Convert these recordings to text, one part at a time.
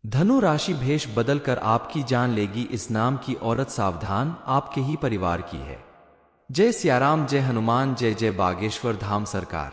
धनु राशि भेष बदलकर आपकी जान लेगी, इस नाम की औरत सावधान, आपके ही परिवार की है। जय सियाराम, जय हनुमान, जय जय बागेश्वर धाम सरकार,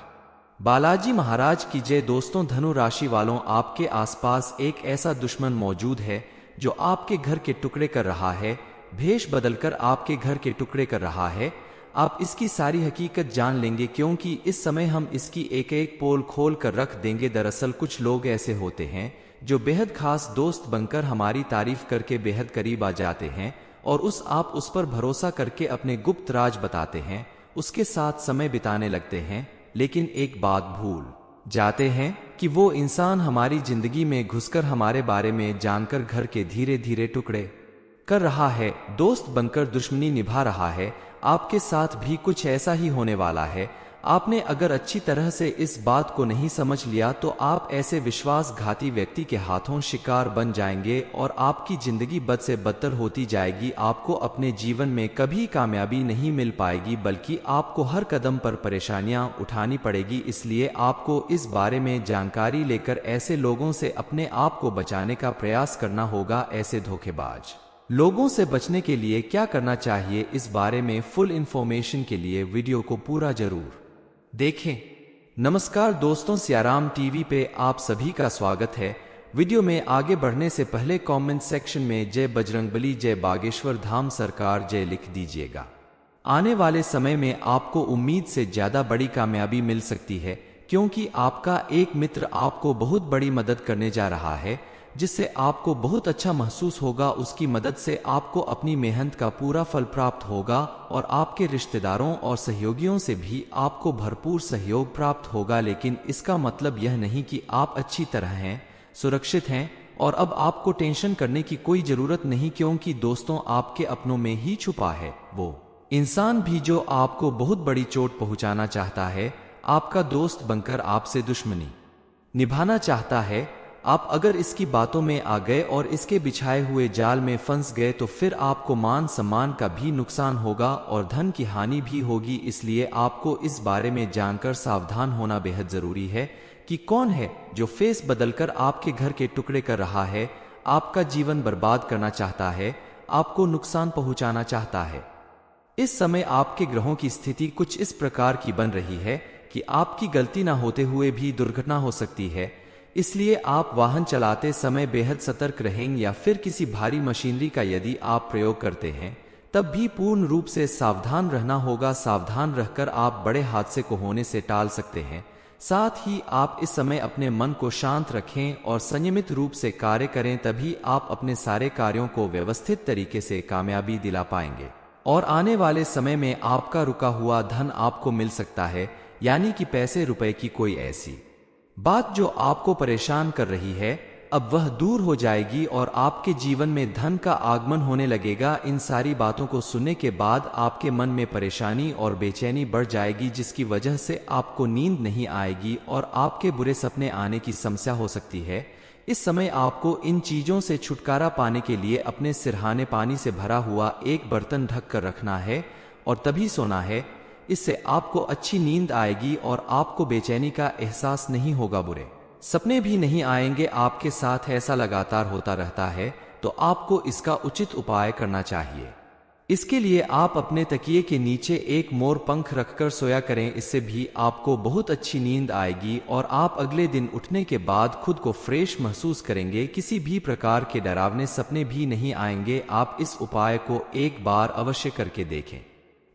बालाजी महाराज की जय। दोस्तों, धनु राशि वालों, आपके आसपास एक ऐसा दुश्मन मौजूद है जो आपके घर के टुकड़े कर रहा है, भेष बदलकर आपके घर के टुकड़े कर रहा है। आप इसकी सारी हकीकत जान लेंगे, क्योंकि इस समय हम इसकी एक एक पोल खोल कर रख देंगे। दरअसल कुछ लोग ऐसे होते हैं जो बेहद खास दोस्त बनकर हमारी तारीफ करके बेहद करीब आ जाते हैं और आप उस पर भरोसा करके अपने गुप्त राज बताते हैं, उसके साथ समय बिताने लगते हैं, लेकिन एक बात भूल जाते हैं कि वो इंसान हमारी जिंदगी में घुसकर हमारे बारे में जानकर घर के धीरे धीरे टुकड़े कर रहा है, दोस्त बनकर दुश्मनी निभा रहा है। आपके साथ भी कुछ ऐसा ही होने वाला है। आपने अगर अच्छी तरह से इस बात को नहीं समझ लिया तो आप ऐसे विश्वासघाती व्यक्ति के हाथों शिकार बन जाएंगे और आपकी जिंदगी बद से बदतर होती जाएगी। आपको अपने जीवन में कभी कामयाबी नहीं मिल पाएगी, बल्कि आपको हर कदम पर परेशानियां उठानी पड़ेगी। इसलिए आपको इस बारे में जानकारी लेकर ऐसे लोगों से अपने आप को बचाने का प्रयास करना होगा। ऐसे धोखेबाज लोगों से बचने के लिए क्या करना चाहिए, इस बारे में फुल इंफॉर्मेशन के लिए वीडियो को पूरा जरूर देखें। नमस्कार दोस्तों, सियाराम टीवी पे आप सभी का स्वागत है। वीडियो में आगे बढ़ने से पहले कमेंट सेक्शन में जय बजरंगबली, जय बागेश्वर धाम सरकार जय लिख दीजिएगा। आने वाले समय में आपको उम्मीद से ज्यादा बड़ी कामयाबी मिल सकती है, क्योंकि आपका एक मित्र आपको बहुत बड़ी मदद करने जा रहा है, जिससे आपको बहुत अच्छा महसूस होगा। उसकी मदद से आपको अपनी मेहनत का पूरा फल प्राप्त होगा और आपके रिश्तेदारों और सहयोगियों से भी आपको भरपूर सहयोग प्राप्त होगा। लेकिन इसका मतलब यह नहीं कि आप अच्छी तरह हैं, सुरक्षित हैं और अब आपको टेंशन करने की कोई जरूरत नहीं, क्योंकि दोस्तों, आपके अपनों में ही छुपा है वो इंसान भी जो आपको बहुत बड़ी चोट पहुंचाना चाहता है। आपका दोस्त बनकर आपसे दुश्मनी निभाना चाहता है। आप अगर इसकी बातों में आ गए और इसके बिछाए हुए जाल में फंस गए तो फिर आपको मान सम्मान का भी नुकसान होगा और धन की हानि भी होगी। इसलिए आपको इस बारे में जानकर सावधान होना बेहद जरूरी है कि कौन है जो फेस बदलकर आपके घर के टुकड़े कर रहा है, आपका जीवन बर्बाद करना चाहता है, आपको नुकसान पहुंचाना चाहता है। इस समय आपके ग्रहों की स्थिति कुछ इस प्रकार की बन रही है कि आपकी गलती ना होते हुए भी दुर्घटना हो सकती है। इसलिए आप वाहन चलाते समय बेहद सतर्क रहें, या फिर किसी भारी मशीनरी का यदि आप प्रयोग करते हैं तब भी पूर्ण रूप से सावधान रहना होगा। सावधान रहकर आप बड़े हादसे को होने से टाल सकते हैं। साथ ही आप इस समय अपने मन को शांत रखें और संयमित रूप से कार्य करें, तभी आप अपने सारे कार्यों को व्यवस्थित तरीके से कामयाबी दिला पाएंगे और आने वाले समय में आपका रुका हुआ धन आपको मिल सकता है, यानी कि पैसे रुपए की कोई ऐसी बात जो आपको परेशान कर रही है, अब वह दूर हो जाएगी और आपके जीवन में धन का आगमन होने लगेगा। इन सारी बातों को सुनने के बाद आपके मन में परेशानी और बेचैनी बढ़ जाएगी, जिसकी वजह से आपको नींद नहीं आएगी और आपके बुरे सपने आने की समस्या हो सकती है। इस समय आपको इन चीजों से छुटकारा पाने के लिए अपने सिरहाने पानी से भरा हुआ एक बर्तन ढक कर रखना है और तभी सोना है। इससे आपको अच्छी नींद आएगी और आपको बेचैनी का एहसास नहीं होगा, बुरे सपने भी नहीं आएंगे। आपके साथ ऐसा लगातार होता रहता है तो आपको इसका उचित उपाय करना चाहिए। इसके लिए आप अपने तकिए के नीचे एक मोर पंख रखकर सोया करें, इससे भी आपको बहुत अच्छी नींद आएगी और आप अगले दिन उठने के बाद खुद को फ्रेश महसूस करेंगे। किसी भी प्रकार के डरावने सपने भी नहीं आएंगे। आप इस उपाय को एक बार अवश्य करके देखें।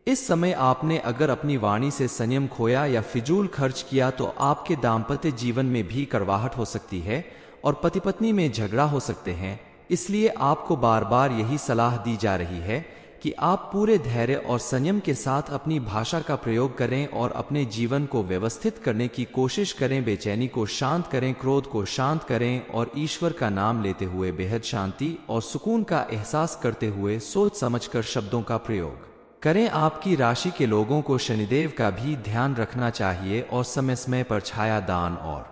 इस समय आपने अगर अपनी वाणी से संयम खोया या फिजूल खर्च किया तो आपके दाम्पत्य जीवन में भी कड़वाहट हो सकती है और पति पत्नी में झगड़ा हो सकते हैं। इसलिए आपको बार बार यही सलाह दी जा रही है कि आप पूरे धैर्य और संयम के साथ अपनी भाषा का प्रयोग करें और अपने जीवन को व्यवस्थित करने की कोशिश करें। बेचैनी को शांत करें, क्रोध को शांत करें और ईश्वर का नाम लेते हुए बेहद शांति और सुकून का एहसास करते हुए सोच समझकर शब्दों का प्रयोग करें। आपकी राशि के लोगों को शनिदेव का भी ध्यान रखना चाहिए और समय समय पर छाया दान और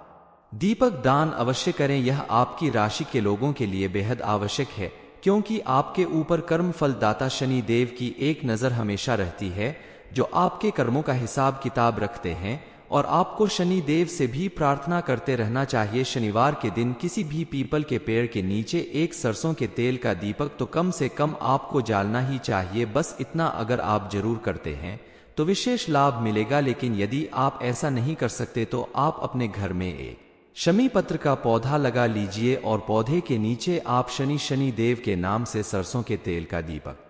दीपक दान अवश्य करें। यह आपकी राशि के लोगों के लिए बेहद आवश्यक है, क्योंकि आपके ऊपर कर्म फल दाता शनि देव की एक नजर हमेशा रहती है, जो आपके कर्मों का हिसाब किताब रखते हैं और आपको शनि देव से भी प्रार्थना करते रहना चाहिए। शनिवार के दिन किसी भी पीपल के पेड़ के नीचे एक सरसों के तेल का दीपक तो कम से कम आपको जालना ही चाहिए। बस इतना अगर आप जरूर करते हैं तो विशेष लाभ मिलेगा, लेकिन यदि आप ऐसा नहीं कर सकते तो आप अपने घर में एक शमी पत्र का पौधा लगा लीजिए और पौधे के नीचे आप शनि देव के नाम से सरसों के तेल का दीपक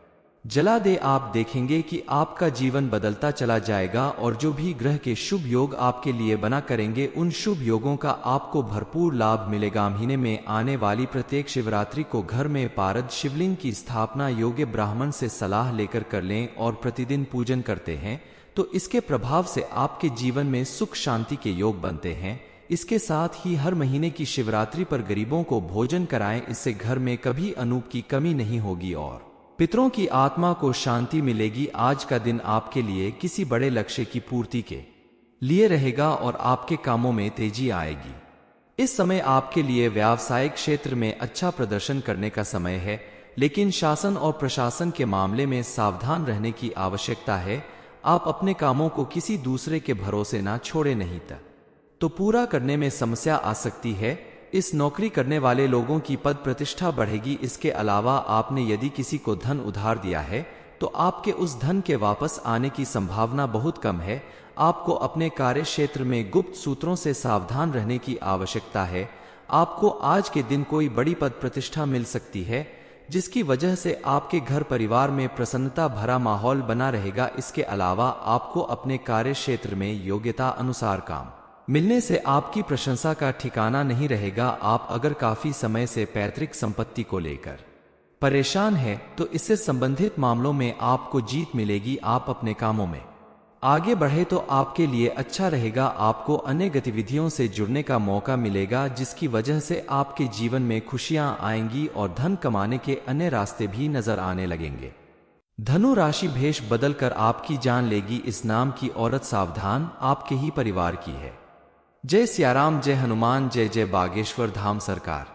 जला दे। आप देखेंगे कि आपका जीवन बदलता चला जाएगा और जो भी ग्रह के शुभ योग आपके लिए बना करेंगे उन शुभ योगों का आपको भरपूर लाभ मिलेगा। महीने में आने वाली प्रत्येक शिवरात्रि को घर में पारद शिवलिंग की स्थापना योग्य ब्राह्मण से सलाह लेकर कर लें और प्रतिदिन पूजन करते हैं तो इसके प्रभाव से आपके जीवन में सुख शांति के योग बनते हैं। इसके साथ ही हर महीने की शिवरात्रि पर गरीबों को भोजन कराएं, इससे घर में कभी अनूप की कमी नहीं होगी और पितरों की आत्मा को शांति मिलेगी। आज का दिन आपके लिए किसी बड़े लक्ष्य की पूर्ति के लिए रहेगा और आपके कामों में तेजी आएगी। इस समय आपके लिए व्यावसायिक क्षेत्र में अच्छा प्रदर्शन करने का समय है, लेकिन शासन और प्रशासन के मामले में सावधान रहने की आवश्यकता है। आप अपने कामों को किसी दूसरे के भरोसे ना छोड़े, नहीं तो पूरा करने में समस्या आ सकती है। इस नौकरी करने वाले लोगों की पद प्रतिष्ठा बढ़ेगी। इसके अलावा आपने यदि किसी को धन उधार दिया है तो आपके उस धन के वापस आने की संभावना बहुत कम है। आपको अपने कार्य क्षेत्र में गुप्त सूत्रों से सावधान रहने की आवश्यकता है। आपको आज के दिन कोई बड़ी पद प्रतिष्ठा मिल सकती है जिसकी वजह से आपके घर परिवार में प्रसन्नता भरा माहौल बना रहेगा। इसके अलावा आपको अपने कार्य क्षेत्र में योग्यता अनुसार काम मिलने से आपकी प्रशंसा का ठिकाना नहीं रहेगा। आप अगर काफी समय से पैतृक संपत्ति को लेकर परेशान हैं तो इससे संबंधित मामलों में आपको जीत मिलेगी। आप अपने कामों में आगे बढ़े तो आपके लिए अच्छा रहेगा। आपको अन्य गतिविधियों से जुड़ने का मौका मिलेगा जिसकी वजह से आपके जीवन में खुशियां आएंगी और धन कमाने के अन्य रास्ते भी नजर आने लगेंगे। धनु राशि भेष बदलकर आपकी जान लेगी। इस नाम की औरत सावधान आपके ही परिवार की है। जय सियाराम, जय हनुमान, जय जय बागेश्वर धाम सरकार,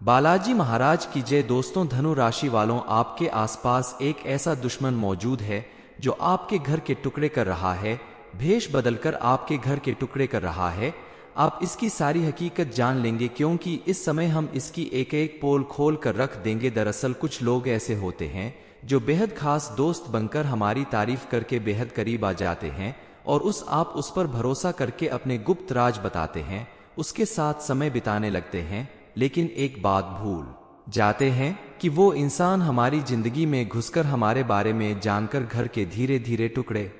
बालाजी महाराज की जय। दोस्तों, धनु राशि वालों, आपके आसपास एक ऐसा दुश्मन मौजूद है जो आपके घर के टुकड़े कर रहा है, भेष बदलकर आपके घर के टुकड़े कर रहा है। आप इसकी सारी हकीकत जान लेंगे क्योंकि इस समय हम इसकी एक एक पोल खोल कर रख देंगे। दरअसल कुछ लोग ऐसे होते हैं जो बेहद खास दोस्त बनकर हमारी तारीफ करके बेहद करीब आ जाते हैं और आप उस पर भरोसा करके अपने गुप्त राज बताते हैं, उसके साथ समय बिताने लगते हैं, लेकिन एक बात भूल जाते हैं कि वो इंसान हमारी जिंदगी में घुसकर हमारे बारे में जानकर घर के धीरे धीरे टुकड़े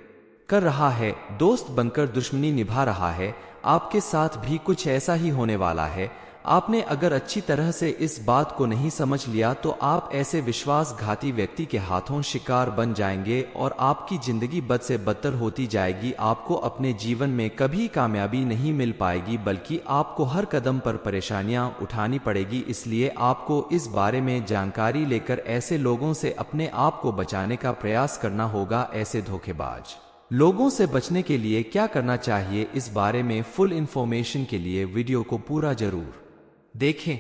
कर रहा है, दोस्त बनकर दुश्मनी निभा रहा है। आपके साथ भी कुछ ऐसा ही होने वाला है। आपने अगर अच्छी तरह से इस बात को नहीं समझ लिया तो आप ऐसे विश्वासघाती व्यक्ति के हाथों शिकार बन जाएंगे और आपकी जिंदगी बद से बदतर होती जाएगी। आपको अपने जीवन में कभी कामयाबी नहीं मिल पाएगी, बल्कि आपको हर कदम पर परेशानियां उठानी पड़ेगी। इसलिए आपको इस बारे में जानकारी लेकर ऐसे लोगों से अपने आप को बचाने का प्रयास करना होगा। ऐसे धोखेबाज लोगों से बचने के लिए क्या करना चाहिए, इस बारे में फुल इंफॉर्मेशन के लिए वीडियो को पूरा जरूर देखें।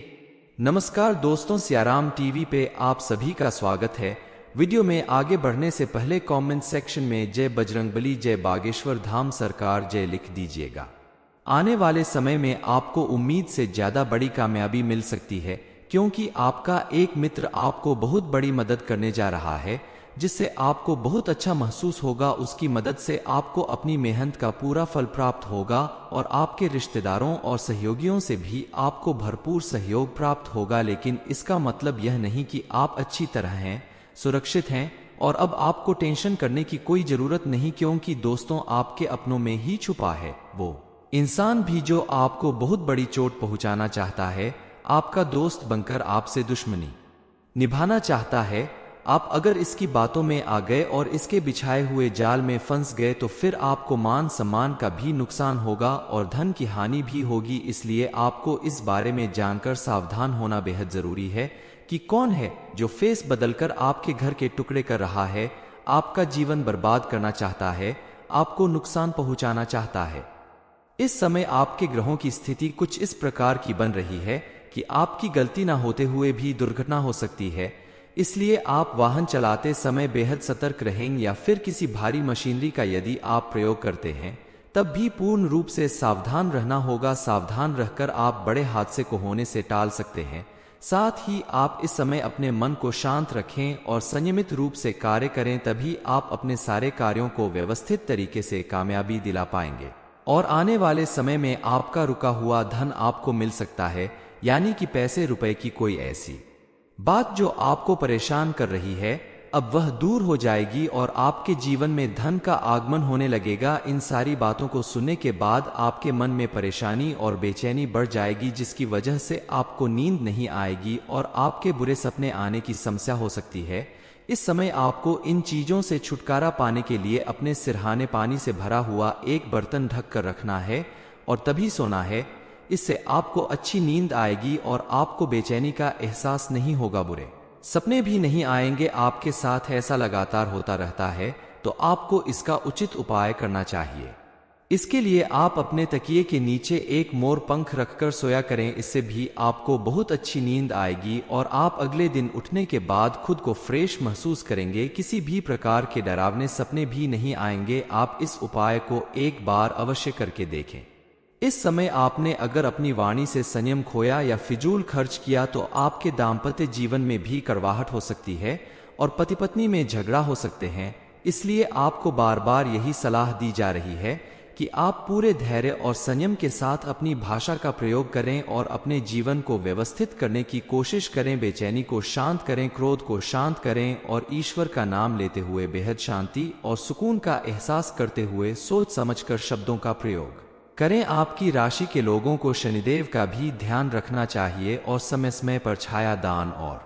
नमस्कार दोस्तों, सियाराम टीवी पे आप सभी का स्वागत है। वीडियो में आगे बढ़ने से पहले कमेंट सेक्शन में जय बजरंगबली, जय बागेश्वर धाम सरकार जय लिख दीजिएगा। आने वाले समय में आपको उम्मीद से ज्यादा बड़ी कामयाबी मिल सकती है क्योंकि आपका एक मित्र आपको बहुत बड़ी मदद करने जा रहा है, जिससे आपको बहुत अच्छा महसूस होगा। उसकी मदद से आपको अपनी मेहनत का पूरा फल प्राप्त होगा और आपके रिश्तेदारों और सहयोगियों से भी आपको भरपूर सहयोग प्राप्त होगा। लेकिन इसका मतलब यह नहीं कि आप अच्छी तरह हैं, सुरक्षित हैं और अब आपको टेंशन करने की कोई जरूरत नहीं, क्योंकि दोस्तों आपके अपनों में ही छुपा है वो इंसान भी जो आपको बहुत बड़ी चोट पहुंचाना चाहता है। आपका दोस्त बनकर आपसे दुश्मनी निभाना चाहता है। आप अगर इसकी बातों में आ गए और इसके बिछाए हुए जाल में फंस गए तो फिर आपको मान सम्मान का भी नुकसान होगा और धन की हानि भी होगी। इसलिए आपको इस बारे में जानकर सावधान होना बेहद जरूरी है कि कौन है जो फेस बदलकर आपके घर के टुकड़े कर रहा है, आपका जीवन बर्बाद करना चाहता है, आपको नुकसान पहुंचाना चाहता है। इस समय आपके ग्रहों की स्थिति कुछ इस प्रकार की बन रही है कि आपकी गलती ना होते हुए भी दुर्घटना हो सकती है। इसलिए आप वाहन चलाते समय बेहद सतर्क रहें या फिर किसी भारी मशीनरी का यदि आप प्रयोग करते हैं तब भी पूर्ण रूप से सावधान रहना होगा। सावधान रहकर आप बड़े हादसे को होने से टाल सकते हैं। साथ ही आप इस समय अपने मन को शांत रखें और संयमित रूप से कार्य करें, तभी आप अपने सारे कार्यों को व्यवस्थित तरीके से कामयाबी दिला पाएंगे और आने वाले समय में आपका रुका हुआ धन आपको मिल सकता है, यानी कि पैसे रुपए की कोई ऐसी बात जो आपको परेशान कर रही है, अब वह दूर हो जाएगी और आपके जीवन में धन का आगमन होने लगेगा। इन सारी बातों को सुनने के बाद आपके मन में परेशानी और बेचैनी बढ़ जाएगी, जिसकी वजह से आपको नींद नहीं आएगी और आपके बुरे सपने आने की समस्या हो सकती है। इस समय आपको इन चीजों से छुटकारा पाने के लिए अपने सिरहाने पानी से भरा हुआ एक बर्तन ढक कर रखना है और तभी सोना है। इससे आपको अच्छी नींद आएगी और आपको बेचैनी का एहसास नहीं होगा, बुरे सपने भी नहीं आएंगे। आपके साथ ऐसा लगातार होता रहता है तो आपको इसका उचित उपाय करना चाहिए। इसके लिए आप अपने तकिए के नीचे एक मोर पंख रखकर सोया करें, इससे भी आपको बहुत अच्छी नींद आएगी और आप अगले दिन उठने के बाद खुद को फ्रेश महसूस करेंगे। किसी भी प्रकार के डरावने सपने भी नहीं आएंगे। आप इस उपाय को एक बार अवश्य करके देखें। इस समय आपने अगर अपनी वाणी से संयम खोया या फिजूल खर्च किया तो आपके दाम्पत्य जीवन में भी कड़वाहट हो सकती है और पति पत्नी में झगड़ा हो सकते हैं। इसलिए आपको बार बार यही सलाह दी जा रही है कि आप पूरे धैर्य और संयम के साथ अपनी भाषा का प्रयोग करें और अपने जीवन को व्यवस्थित करने की कोशिश करें। बेचैनी को शांत करें, क्रोध को शांत करें और ईश्वर का नाम लेते हुए बेहद शांति और सुकून का एहसास करते हुए सोच समझकर शब्दों का प्रयोग करें। आपकी राशि के लोगों को शनिदेव का भी ध्यान रखना चाहिए और समय समय पर छाया दान और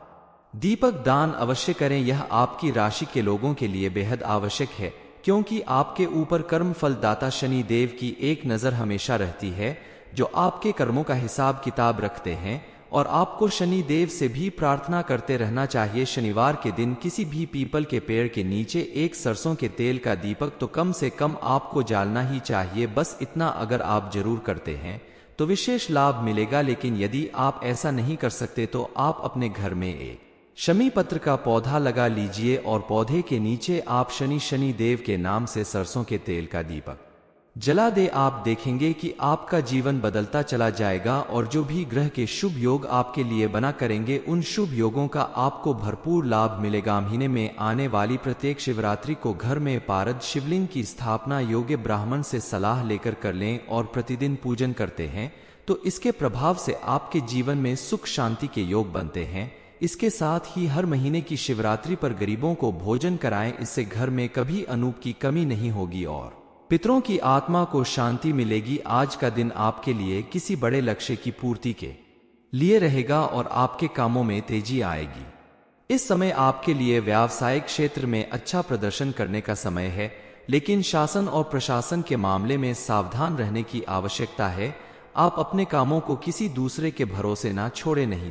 दीपक दान अवश्य करें। यह आपकी राशि के लोगों के लिए बेहद आवश्यक है, क्योंकि आपके ऊपर कर्म फल दाता शनि देव की एक नज़र हमेशा रहती है, जो आपके कर्मों का हिसाब किताब रखते हैं। और आपको शनि देव से भी प्रार्थना करते रहना चाहिए। शनिवार के दिन किसी भी पीपल के पेड़ के नीचे एक सरसों के तेल का दीपक तो कम से कम आपको जालना ही चाहिए। बस इतना अगर आप जरूर करते हैं तो विशेष लाभ मिलेगा, लेकिन यदि आप ऐसा नहीं कर सकते तो आप अपने घर में एक शमी पत्र का पौधा लगा लीजिए और पौधे के नीचे आप शनि देव के नाम से सरसों के तेल का दीपक जला दे। आप देखेंगे कि आपका जीवन बदलता चला जाएगा और जो भी ग्रह के शुभ योग आपके लिए बना करेंगे, उन शुभ योगों का आपको भरपूर लाभ मिलेगा। महीने में आने वाली प्रत्येक शिवरात्रि को घर में पारद शिवलिंग की स्थापना योग्य ब्राह्मण से सलाह लेकर कर लें और प्रतिदिन पूजन करते हैं तो इसके प्रभाव से आपके जीवन में सुख शांति के योग बनते हैं। इसके साथ ही हर महीने की शिवरात्रि पर गरीबों को भोजन कराएं, इससे घर में कभी अनूप की कमी नहीं होगी और पितरों की आत्मा को शांति मिलेगी। आज का दिन आपके लिए किसी बड़े लक्ष्य की पूर्ति के लिए रहेगा और आपके कामों में तेजी आएगी। इस समय आपके लिए व्यावसायिक क्षेत्र में अच्छा प्रदर्शन करने का समय है, लेकिन शासन और प्रशासन के मामले में सावधान रहने की आवश्यकता है। आप अपने कामों को किसी दूसरे के भरोसे ना छोड़े, नहीं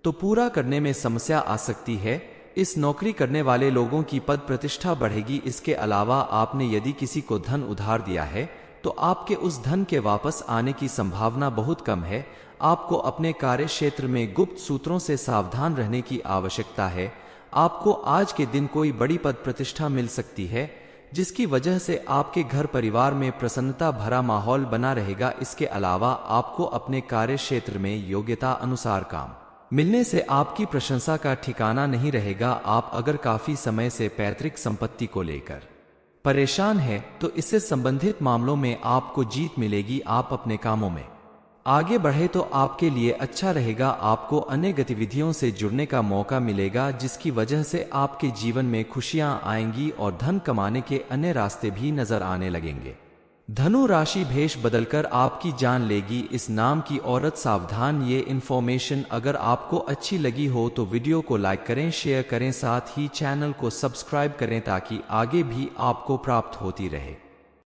तो पूरा करने में समस्या आ सकती है। इस नौकरी करने वाले लोगों की पद प्रतिष्ठा बढ़ेगी। इसके अलावा आपने यदि किसी को धन उधार दिया है तो आपके उस धन के वापस आने की संभावना बहुत कम है। आपको अपने कार्य क्षेत्र में गुप्त सूत्रों से सावधान रहने की आवश्यकता है। आपको आज के दिन कोई बड़ी पद प्रतिष्ठा मिल सकती है, जिसकी वजह से आपके घर परिवार में प्रसन्नता भरा माहौल बना रहेगा। इसके अलावा आपको अपने कार्य क्षेत्र में योग्यता अनुसार काम मिलने से आपकी प्रशंसा का ठिकाना नहीं रहेगा। आप अगर काफी समय से पैतृक संपत्ति को लेकर परेशान हैं तो इससे संबंधित मामलों में आपको जीत मिलेगी। आप अपने कामों में आगे बढ़े तो आपके लिए अच्छा रहेगा। आपको अन्य गतिविधियों से जुड़ने का मौका मिलेगा, जिसकी वजह से आपके जीवन में खुशियां आएंगी और धन कमाने के अन्य रास्ते भी नजर आने लगेंगे। धनु राशि भेष बदलकर आपकी जान लेगी। इस नाम की औरत सावधान। ये इन्फॉर्मेशन अगर आपको अच्छी लगी हो तो वीडियो को लाइक करें, शेयर करें, साथ ही चैनल को सब्सक्राइब करें ताकि आगे भी आपको प्राप्त होती रहे।